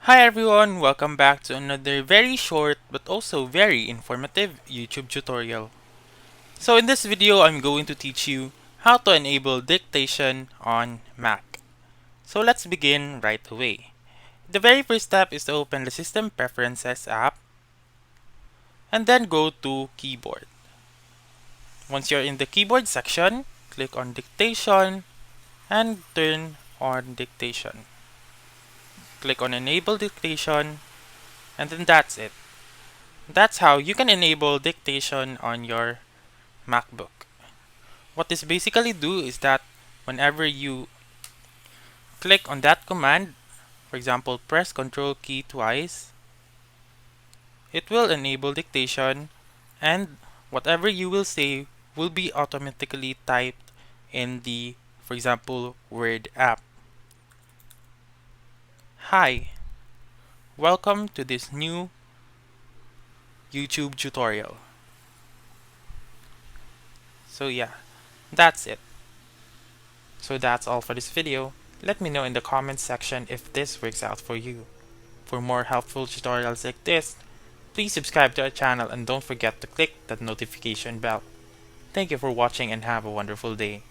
Hi everyone, welcome back to another very short but also very informative YouTube tutorial. So in this video, I'm going to teach you how to enable dictation on Mac. So let's begin right away. The very first step is to open the System Preferences app and then go to Keyboard. Once you're in the keyboard section, click on Dictation and turn on Dictation. Click on Enable Dictation and then that's it. That's how you can enable dictation on your MacBook. What this basically do is that whenever you click on that command, for example, press Ctrl key twice, it will enable dictation and whatever you will say will be automatically typed in the, for example, Word app. Hi, welcome to this new YouTube tutorial. So yeah, that's it. So that's all for this video. Let me know in the comments section if this works out for you. For more helpful tutorials like this, please subscribe to our channel and don't forget to click that notification bell. Thank you for watching and have a wonderful day.